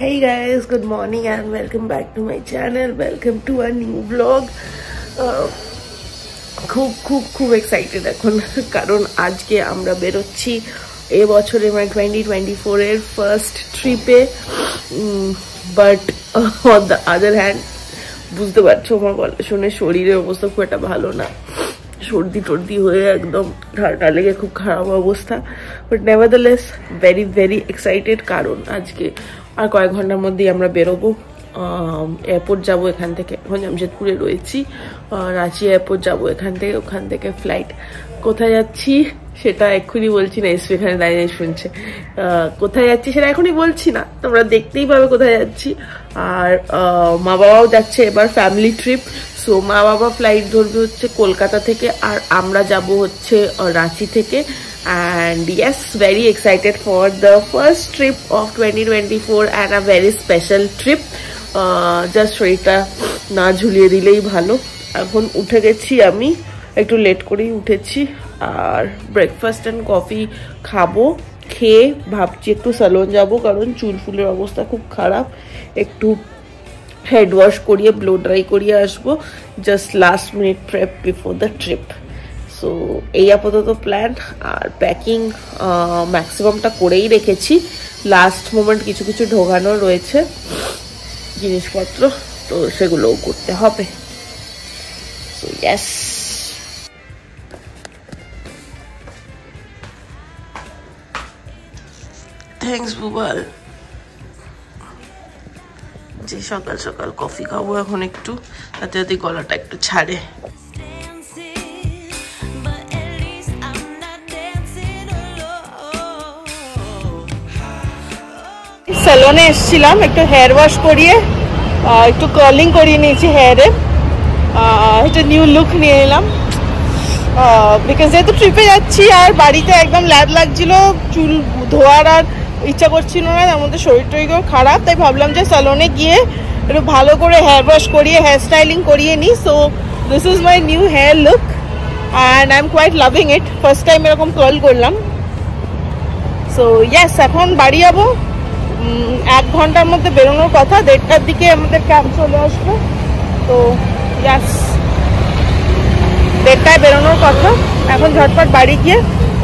Hey guys, good morning and welcome back to my channel. Welcome to a new vlog. খুব excited এখন, কারণ আজকে আমরা বেরোচ্ছি এই বছরে মানে 2024 এর ফার্স্ট ট্রিপে। But on the other hand বুঝতে পারছো আমার গলা শুনে শরীরের অবস্থা খুব একটা ভালো না, সর্দি টর্দি হয়ে একদম ঠান্ডা লেগে খুব খারাপ অবস্থা। বাট নেভারদালেস ভেরি ভেরি এক্সাইটেড, কারণ আজকে আর কয়েক ঘন্টার মধ্যেই আমরা বেরোবো। এয়ারপোর্ট যাবো এখান থেকে, এখন জামশেদপুরে রয়েছি, রাঁচি এয়ারপোর্ট যাবো এখান থেকে, ওখান থেকে ফ্লাইট। কোথায় যাচ্ছি সেটা এক্ষুনি বলছি না, এসপি এখানে দাঁড়িয়ে শুনছে। কোথায় যাচ্ছি সেটা এখনই বলছি না, তোমরা দেখতেই পাবে কোথায় যাচ্ছি। আর মা বাবাও যাচ্ছে এবার, ফ্যামিলি ট্রিপ। সো মা বাবা ফ্লাইট ধরবে হচ্ছে কলকাতা থেকে, আর আমরা যাব হচ্ছে রাঁচি থেকে। And yes, very excited for the first trip of 2024 and a very special trip. Just শরীরটা না ঝুলিয়ে দিলেই ভালো। এখন উঠে গেছি, আমি একটু লেট করেই উঠেছি, আর ব্রেকফাস্ট অ্যান্ড কফি খাবো। খেয়ে ভাবছি একটু স্যালন যাব, কারণ চুল ফুলের অবস্থা খুব খারাপ। একটু হেড ওয়াশ করিয়ে ব্লো ড্রাই করিয়ে আসবো, just last minute prep before the trip. So এই আপাতত প্ল্যান। আর প্যাকিং ম্যাক্সিমামটা করেই রেখেছি, লাস্ট মোমেন্ট কিছু কিছু ঢোকানো রয়েছে জিনিসপত্র, তো সেগুলোও করতে হবে। So yes, thanks Bubal. যে সকাল সকাল কফি খাবো এখন একটু, তাতে যাতে গলাটা একটু ছাড়ে। স্যালনে এসেছিলাম, একটু হেয়ার ওয়াশ করিয়ে একটু কার্লিং করিয়ে নিয়েছি হেয়ারে, একটা নিউ লুক নিয়ে এলাম। বিকজ যেহেতু ট্রিপে যাচ্ছি আর বাড়িতে একদম ল্যাদ লাগছিল, চুল ধোয়ার আর ইচ্ছা করছিল না, তার মধ্যে শরীর টরীরও খারাপ, তাই ভাবলাম যে স্যালনে গিয়ে একটু ভালো করে হেয়ার ওয়াশ করিয়ে হেয়ার স্টাইলিং করিয়ে নিই। So this is my new hair look and I am quite loving it. First time এরকম কার্ল করলাম। সো ইয়েস, এখন বাড়ি যাবো। 1 ঘন্টার মধ্যে বেরোনোর কথা, 1:30টার দিকে আমাদের ক্যাম্প চলে আসবে। তো ইয়াস, 1:30টায় বেরোনোর কথা। এখন ঝটপট বাড়ি গিয়ে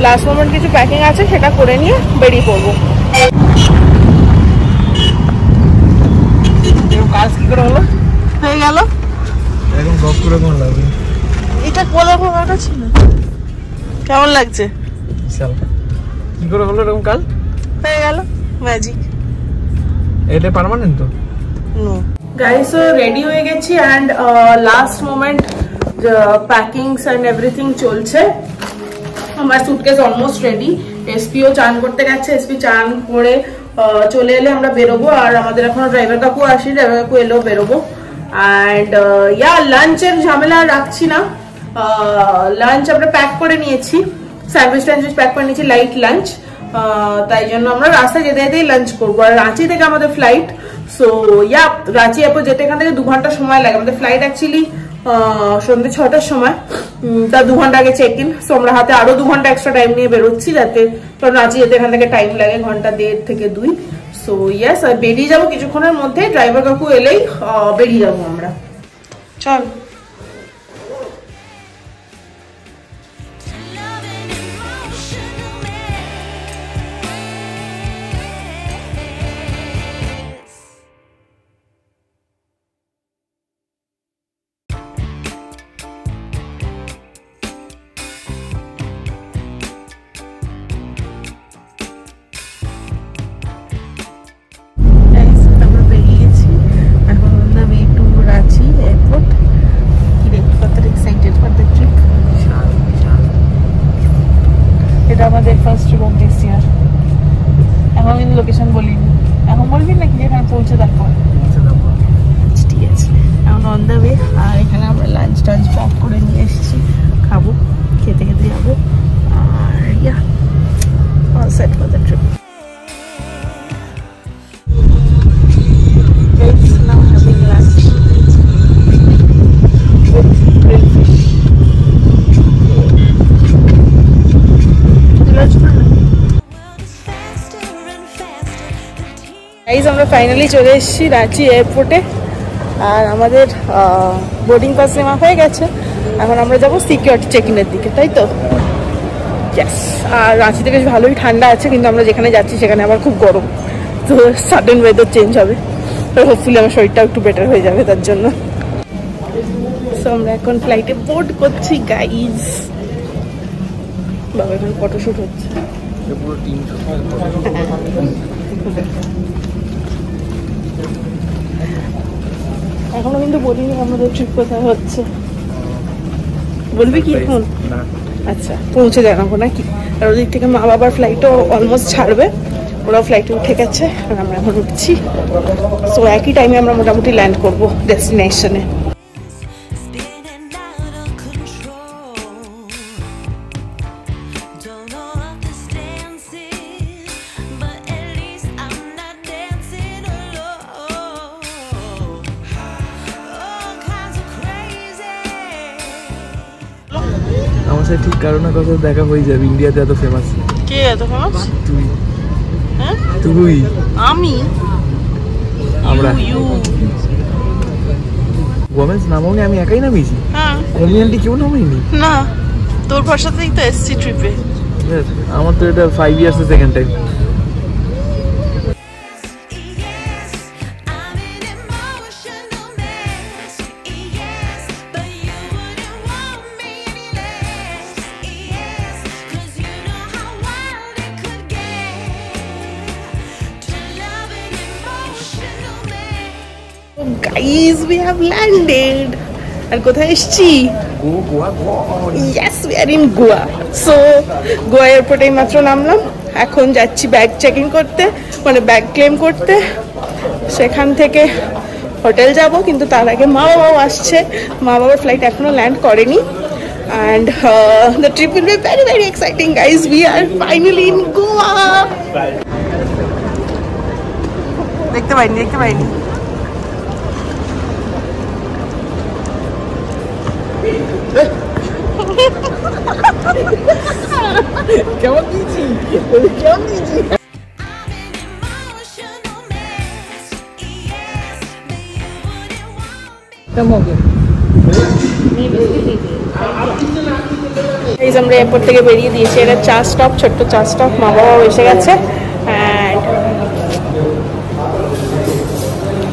লাস্ট মোমেন্ট কিছু প্যাকিং আছে সেটা করে নিয়ে বেরিয়ে পড়বো। কাজ কি করে হলো, হয়ে গেল। এটা কোলা ভাঙাটা ছিল, কেমন লাগছে? কি করে হলো এরকম কাজ? হয়ে গেল, ম্যাজিক। এটা পার্মানেন্ট তো? নো গাইস, রেডি হয়ে গেছি and last moment packings and everything চলছে। আমার সুটকেস অলমোস্ট রেডি। এসপিও চান করতে গেছে, এসপি চান করে চলে এলে আমরা বেরোবো। আর আমাদের এখনো ড্রাইভার কাকু আসি, ড্রাইভার কাকু এলেও বেরোবো। অ্যান্ড ইয়া, লাঞ্চের ঝামেলা রাখছি না। লাঞ্চ আমরা প্যাক করে নিয়েছি, স্যান্ডউইচ ট্যান্ডউইচ প্যাক করে নিয়েছি, লাইট লাঞ্চ। তাই জন্য আমরা রাস্তায় যেতে যেতেই লাঞ্চ করবো। আর রাঁচি থেকে আমাদের ফ্লাইট। সো ইয়া, রাঁচি এরপর যেতে এখান থেকে 2 ঘন্টা সময় লাগে। আমাদের ফ্লাইট অ্যাকচুয়ালি সন্ধ্যে 6টার সময়, তার 2 ঘন্টা আগে চেক ইন। সো আমরা হাতে আরো 2 ঘন্টা এক্সট্রা টাইম নিয়ে বেরোচ্ছি, যাতে কারণ রাঁচি যেতে এখান থেকে টাইম লাগে 1.5 থেকে 2। সো ইয়েস, আর বেরিয়ে যাবো কিছুক্ষণের মধ্যে। ড্রাইভার কাকু এলেই বেরিয়ে যাবো আমরা। চল। ফাইনালি চলে এসেছি রাঁচি এয়ারপোর্টে, আর আমাদের বোর্ডিং পাস নেওয়া হয়ে গেছে। এখন আমরা যাবো সিকিউরিটি চেক ইনের দিকে, তাই তো? ইয়েস। আর রাঁচিতে বেশ ভালোই ঠান্ডা আছে, কিন্তু আমরা যেখানে যাচ্ছি সেখানে আবার খুব গরম, তো সাডেন ওয়েদার চেঞ্জ হবে, তো হোপফুলি আমার শরীরটা একটু বেটার হয়ে যাবে তার জন্য। সো আমরা এখন ফ্লাইটে বোর্ড করছি গাইজ। বাবা এখন ফটোশুট হচ্ছে। এখনো কিন্তু বলিনি আমাদের ট্রিপ কোথায় হচ্ছে। বলবি কি এখন? আচ্ছা, পৌঁছে জানাবো নাকি? আর ওদিক থেকে মা বাবার ফ্লাইটও অলমোস্ট ছাড়বে, ওরাও ফ্লাইটে উঠে গেছে, আর আমরা এখন উঠছি। সো একই টাইমে আমরা মোটামুটি ল্যান্ড করবো ডেস্টিনেশনে। আমার সাথে ঠিক কারণে কথা দেখা হয়ে যাবে। ইন্ডিয়াতে এত ফেমাস। কে এত ফেমাস? তুই। হ্যাঁ তুই। আমি? আমরা ইউ ওমেন্স নামাওনি, আমি একাই নামিয়েছি। হ্যাঁ, কমিউনিটি কেউ নামাইনি। না তোর ভাষাতেই তো এসছি ট্রিপে। আমার তো এটা 5 years second time. Guys, we have landed. আর কোথায় এসেছি? Yes, we are in Goa. So, Goa এয়ারপোর্টে মাত্র নামলাম। এখন যাচ্ছি ব্যাগ চেক ইন করতে, মানে ব্যাগ ক্লেম করতে। সেখান থেকে হোটেল যাব, কিন্তু তার আগে মা বাবাও আসছে। মা বাবার ফ্লাইট এখনো ল্যান্ড করেনি। And the trip will be very, very exciting, guys. We are finally in Goa. দেখতে পাইনি। কেমন দিয়েছি? আমরা এয়ারপোর্ট থেকে বেরিয়ে দিয়েছি। এটা 4 স্টপ, ছোট্ট 4 স্টপ। মা বাবাও এসে গেছে। And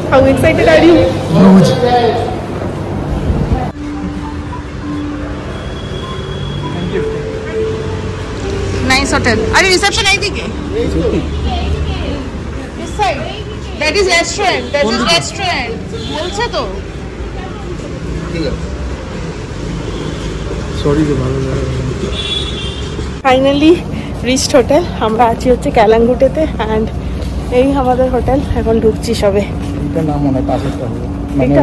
how excited are you? Nice hotel. Are reception এইদিকে? This side. That is restaurant. That is restaurant. বলছে তো। সরি যে ভালো লাগে। Finally reached hotel. আমরা আছি হচ্ছে ক্যালাঙ্গুটেতে, অ্যান্ড এই আমাদের হোটেল। এখন ঢুকছি সবে। এটা নাম মনে হয় পাশেরটা হবে, মানে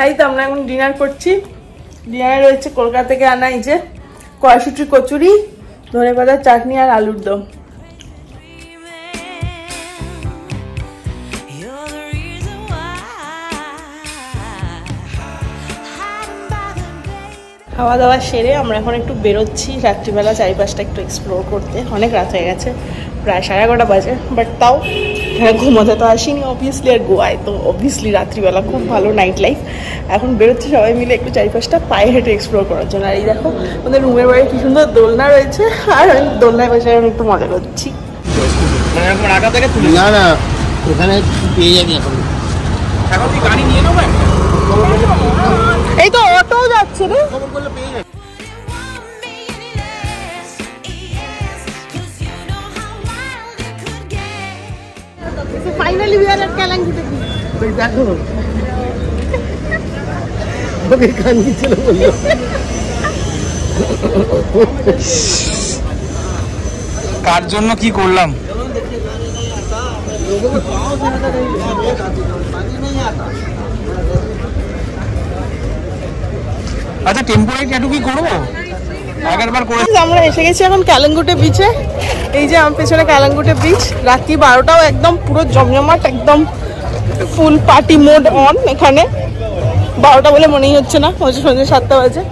এই তো আমরা এখন ডিনার করছি। ডিনারে রয়েছে কলকাতা থেকে আনা এই যে কড়াইশুঁটি কচুরি, ধনেপাতার চাটনি আর আলুর দম। খাওয়া দাওয়া সেরে আমরা এখন একটু বেরোচ্ছি রাত্রিবেলা চারিপাশটা একটু এক্সপ্লোর করতে। অনেক রাত হয়ে গেছে, প্রায় 11:30 বাজে, বাট তাও এখানে ঘুমোতে তো আসিনি অবভিয়াসলি। আর গোয়ায় তো অবভিয়াসলি রাত্রিবেলা খুব ভালো নাইট লাইফ। এখন বেরোচ্ছি সবাই মিলে একটু চারিপাশটা পায়ে হেঁটে এক্সপ্লোর করার জন্য। আর এই দেখো আমাদের রুমের বাইরে কি সুন্দর দোলনা রয়েছে, আর আমি দোলনায় বসে আমি একটু মজা করছি। না না, ওখানে পেয়ে যাবি এখন। গাড়ি নিয়ে নেবো। এই তো অটো যাচ্ছে রে। ফাইনালি উই আর এট ক্যালাঙ্গুটে। দেখো ওকে কান্দি ছিল বললো। কার জন্য কি করলাম? আচ্ছা, টেম্পোরারি ট্যাটু কি করবো? আগেরবার করে আমরা এসে গেছি এখন ক্যালাঙ্গুটে বিচে। এই যে আমার পেছনে ক্যালাঙ্গুটে বিচ। রাত্রি 12টাও একদম পুরো জমজমাট, একদম ফুল পার্টি মোড অন এখানে। 12টা বলে মনেই হচ্ছে না, সন্ধ্যে 7টা বাজে।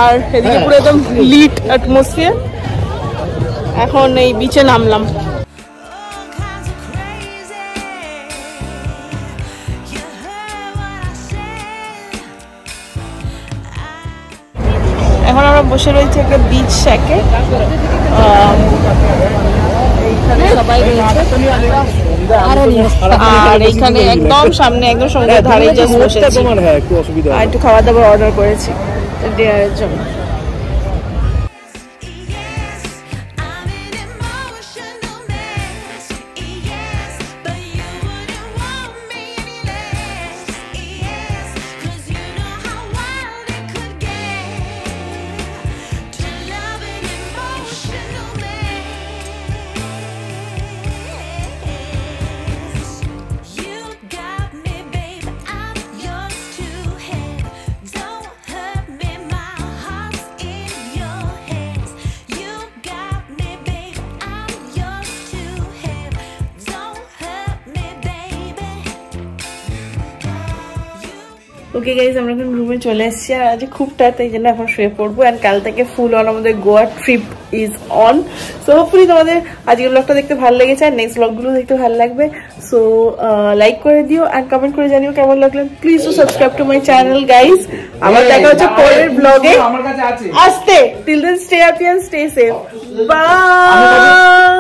আর এদিকে পুরো একদম লিট অ্যাটমসফিয়ার। এখন এই বিচে নামলাম। এখন আমরা বসে রয়েছি একটা বিচ শ্যাকে। সবাই আর এইখানে একদম সামনে একদম সমুদ্রের ধারে জাস্ট বসেছি। আর একটু খাবার দাবার অর্ডার করেছি ডিনারের জন্য। ওকে গাইজ, আমরা এখন রুমে চলে এসেছি। আর আজ খুব টায়ার্ড, তাই জন্য এখন শুয়ে পড়বো। অ্যান্ড কাল থেকে ফুল অন আমাদের Goa trip is on. So hopefully তোমাদের আজকের ব্লগটা দেখতে ভালো লেগেছে, আর নেক্সট ব্লগগুলো দেখতে ভালো লাগবে। সো লাইক করে দিও অ্যান্ড কমেন্ট করে জানিও কেমন লাগলো। Please to subscribe to my channel guys. আমার দেখা হচ্ছে পরের ব্লগে। আসতে till then stay happy and stay safe. By.